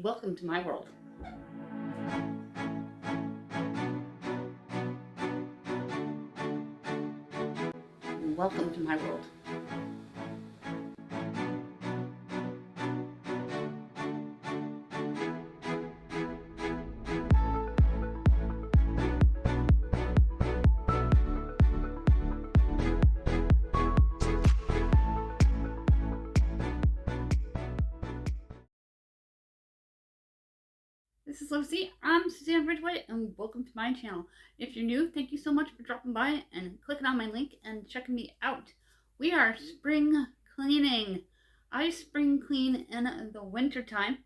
Welcome to my world. Welcome to my world. This is Lucy. I'm Suzanne Ridgway, and welcome to my channel. If you're new, thank you so much for dropping by and clicking on my link and checking me out. We are spring cleaning. I spring clean in the winter time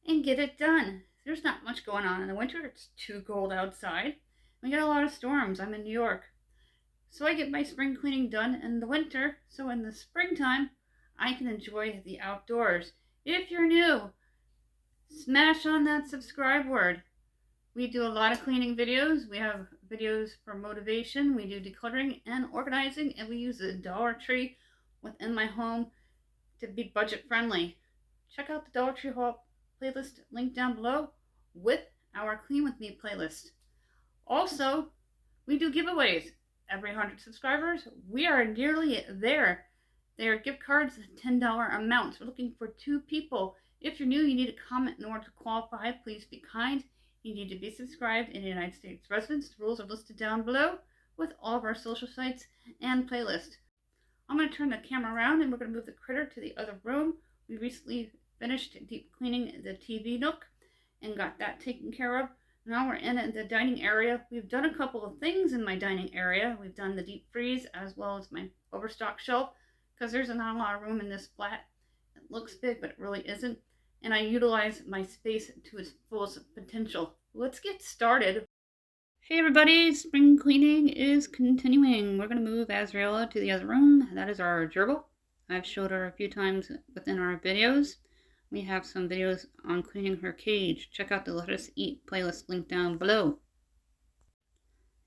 and get it done. There's not much going on in the winter. It's too cold outside. We get a lot of storms. I'm in New York. So I get my spring cleaning done in the winter, so in the springtime, I can enjoy the outdoors. If you're new, smash on that subscribe word. We do a lot of cleaning videos. We have videos for motivation. We do decluttering and organizing, and we use the Dollar Tree within my home to be budget friendly. Check out the Dollar Tree haul playlist link down below with our Clean With Me playlist. Also, we do giveaways. Every 100 subscribers, we are nearly there. They are gift cards, $10 amounts. We're looking for 2 people. If you're new, you need a comment in order to qualify. Please be kind. You need to be subscribed and United States residents. The rules are listed down below with all of our social sites and playlist. I'm going to turn the camera around and we're going to move the critter to the other room. We recently finished deep cleaning the TV nook and got that taken care of. Now we're in the dining area. We've done a couple of things in my dining area. We've done the deep freeze as well as my overstock shelf because there's not a lot of room in this flat. It looks big, but it really isn't. And I utilize my space to its fullest potential. Let's get started. Hey everybody, spring cleaning is continuing. We're going to move Azraella to the other room. That is our gerbil. I've showed her a few times within our videos. We have some videos on cleaning her cage. Check out the Let Us Eat playlist link down below.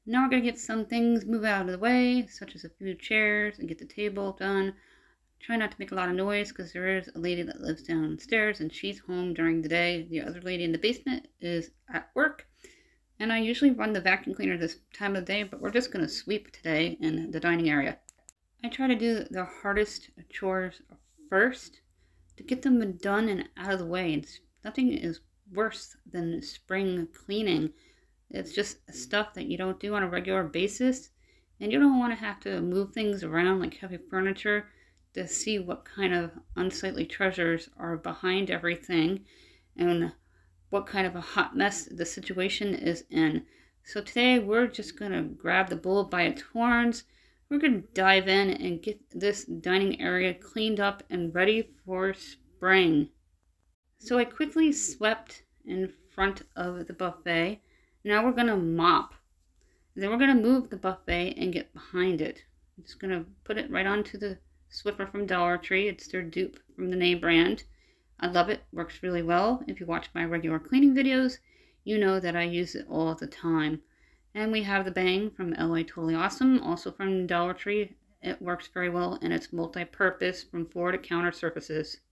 Now we're going to get some things moved out of the way, such as a few chairs, and get the table done. Try not to make a lot of noise because there is a lady that lives downstairs and she's home during the day. The other lady in the basement is at work. And I usually run the vacuum cleaner this time of the day, but we're just going to sweep today in the dining area. I try to do the hardest chores first to get them done and out of the way. Nothing is worse than spring cleaning. It's just stuff that you don't do on a regular basis, and you don't want to have to move things around like heavy furniture to see what kind of unsightly treasures are behind everything and what kind of a hot mess the situation is in. So today we're just going to grab the bull by its horns. We're going to dive in and get this dining area cleaned up and ready for spring. So I quickly swept in front of the buffet. Now we're going to mop. Then we're going to move the buffet and get behind it. I'm just going to put it right onto the Swiffer from Dollar Tree. It's their dupe from the name brand. I love it. Works really well. If you watch my regular cleaning videos, you know that I use it all the time. And we have the Bang from LA Totally Awesome, also from Dollar Tree. It works very well and it's multi-purpose from floor to counter surfaces.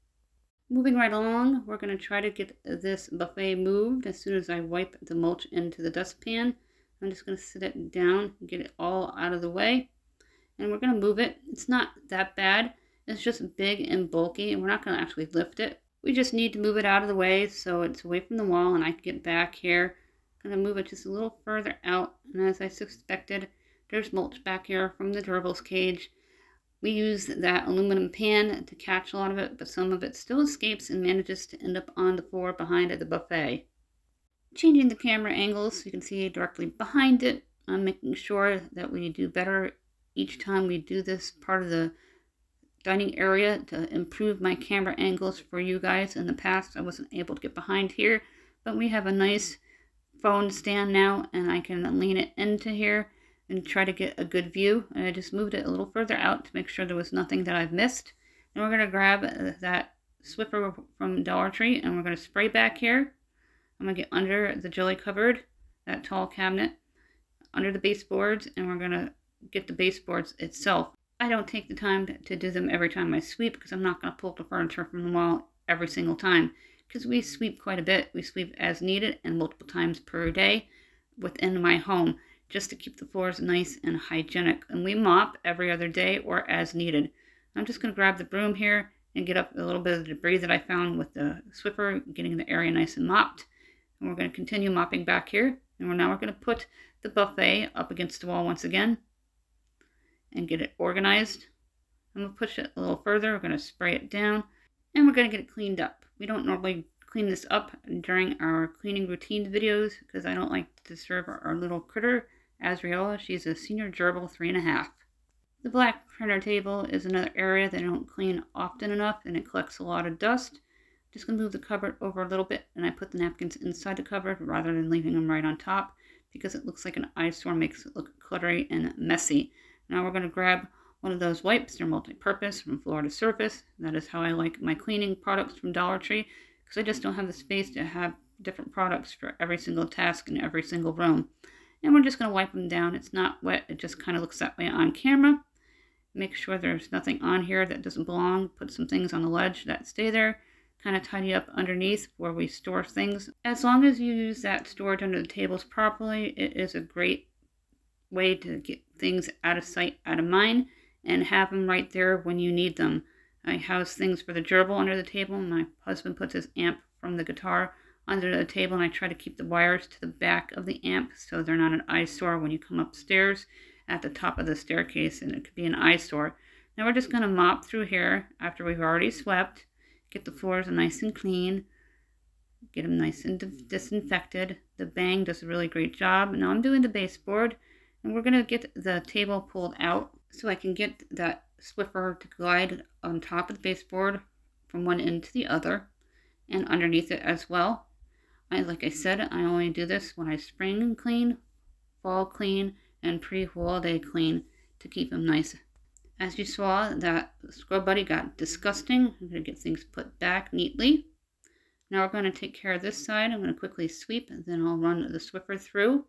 Moving right along, we're going to try to get this buffet moved as soon as I wipe the mulch into the dustpan. I'm just going to sit it down and get it all out of the way. And we're going to move it. It's not that bad. It's just big and bulky and we're not going to actually lift it. We just need to move it out of the way so it's away from the wall and I can get back here. I'm going to move it just a little further out, and as I suspected, there's mulch back here from the gerbil's cage. We use that aluminum pan to catch a lot of it, but some of it still escapes and manages to end up on the floor behind the buffet. Changing the camera angles so you can see directly behind it. I'm making sure that we do better each time we do this part of the dining area to improve my camera angles for you guys. In the past, I wasn't able to get behind here, but we have a nice phone stand now and I can lean it into here and try to get a good view. And I just moved it a little further out to make sure there was nothing that I've missed. And we're going to grab that Swiffer from Dollar Tree and we're going to spray back here. I'm going to get under the jelly cupboard, that tall cabinet, under the baseboards, and we're going to get the baseboards itself. I don't take the time to do them every time I sweep because I'm not going to pull up the furniture from the wall every single time. because we sweep quite a bit. We sweep as needed and multiple times per day within my home just to keep the floors nice and hygienic. And we mop every other day or as needed. I'm just going to grab the broom here and get up a little bit of the debris that I found with the Swiffer, getting the area nice and mopped. And we're going to continue mopping back here. And we're going to put the buffet up against the wall once again and get it organized. I'm going to push it a little further. We're going to spray it down and we're going to get it cleaned up. We don't normally clean this up during our cleaning routine videos because I don't like to disturb our little critter, Azriola. She's a senior gerbil 3.5. The black printer table is another area that I don't clean often enough and it collects a lot of dust. Just going to move the cupboard over a little bit and I put the napkins inside the cupboard rather than leaving them right on top because it looks like an eyesore, makes it look cluttery and messy. Now we're going to grab one of those wipes. They're multi-purpose from floor to surface. That is how I like my cleaning products from Dollar Tree because I just don't have the space to have different products for every single task in every single room. And we're just going to wipe them down. It's not wet. It just kind of looks that way on camera. Make sure there's nothing on here that doesn't belong. Put some things on the ledge that stay there. Kind of tidy up underneath where we store things. As long as you use that storage under the tables properly, it is a great way to get things out of sight, out of mind, and have them right there when you need them. I house things for the gerbil under the table. My husband puts his amp from the guitar under the table, and I try to keep the wires to the back of the amp so they're not an eyesore when you come upstairs at the top of the staircase, and it could be an eyesore. Now we're just going to mop through here after we've already swept, get the floors nice and clean, get them nice and disinfected. The Bang does a really great job. Now I'm doing the baseboard, and we're going to get the table pulled out so I can get that Swiffer to glide on top of the baseboard from one end to the other and underneath it as well. Like I said, I only do this when I spring clean, fall clean, and pre-holiday clean to keep them nice. As you saw, that scrub buddy got disgusting. I'm going to get things put back neatly. Now we're going to take care of this side. I'm going to quickly sweep, and then I'll run the Swiffer through.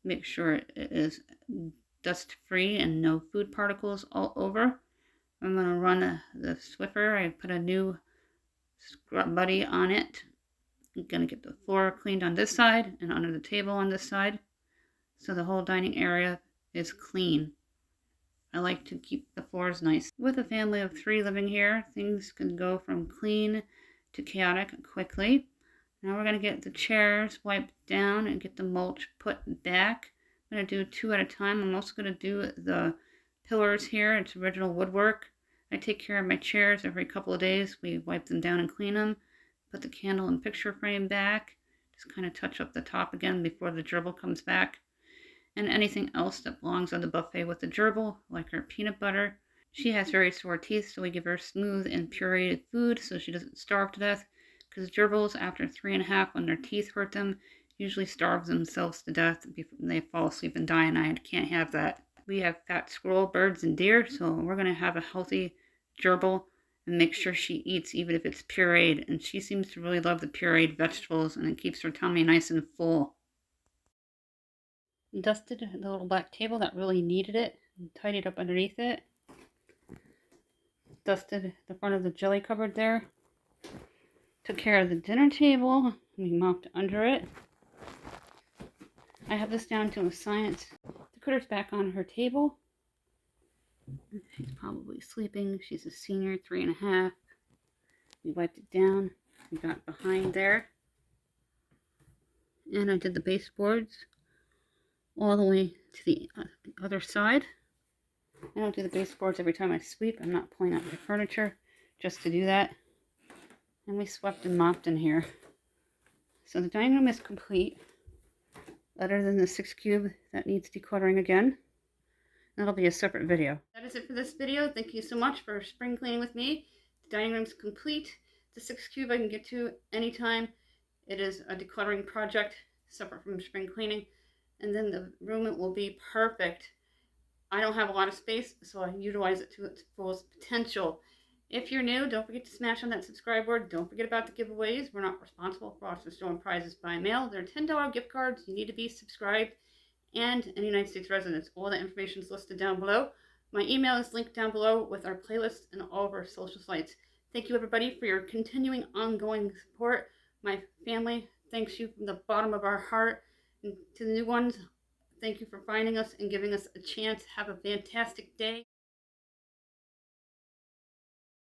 Make sure it is dust-free and no food particles all over. I'm going to run the Swiffer. I put a new scrub buddy on it. I'm going to get the floor cleaned on this side and under the table on this side, so the whole dining area is clean. I like to keep the floors nice. With a family of 3 living here, things can go from clean to chaotic quickly. Now we're going to get the chairs wiped down and get the mulch put back. I'm going to do 2 at a time. I'm also going to do the pillars here. It's original woodwork. I take care of my chairs every couple of days. We wipe them down and clean them. Put the candle and picture frame back. Just kind of touch up the top again before the gerbil comes back. And anything else that belongs on the buffet with the gerbil, like her peanut butter. She has very sore teeth, so we give her smooth and pureed food so she doesn't starve to death. Because gerbils, after 3.5, when their teeth hurt them, usually starve themselves to death before they fall asleep and die, and I can't have that. We have fat squirrel, birds, and deer, so we're going to have a healthy gerbil and make sure she eats, even if it's pureed. And she seems to really love the pureed vegetables, and it keeps her tummy nice and full. Dusted the little black table that really needed it and tidied up underneath it. Dusted the front of the jelly cupboard there. Took care of the dinner table. We mopped under it. I have this down to a science. The critter's back on her table. She's probably sleeping. She's a senior, 3.5. We wiped it down. We got behind there. And I did the baseboards all the way to the other side. I don't do the baseboards every time I sweep. I'm not pulling out my furniture just to do that. And we swept and mopped in here. So the dining room is complete, other than the 6 cube that needs decluttering again. That'll be a separate video. That is it for this video. Thank you so much for spring cleaning with me. The dining room's complete. The 6 cube I can get to anytime. It is a decluttering project separate from spring cleaning. And then the room will be perfect. I don't have a lot of space, so I utilize it to its fullest potential. If you're new, don't forget to smash on that subscribe board. Don't forget about the giveaways. We're not responsible for us storing prizes by mail. They're $10 gift cards. You need to be subscribed and an United States resident. All the information is listed down below. My email is linked down below with our playlist and all of our social sites. Thank you, everybody, for your continuing ongoing support. My family thanks you from the bottom of our heart. And to the new ones, thank you for finding us and giving us a chance. Have a fantastic day.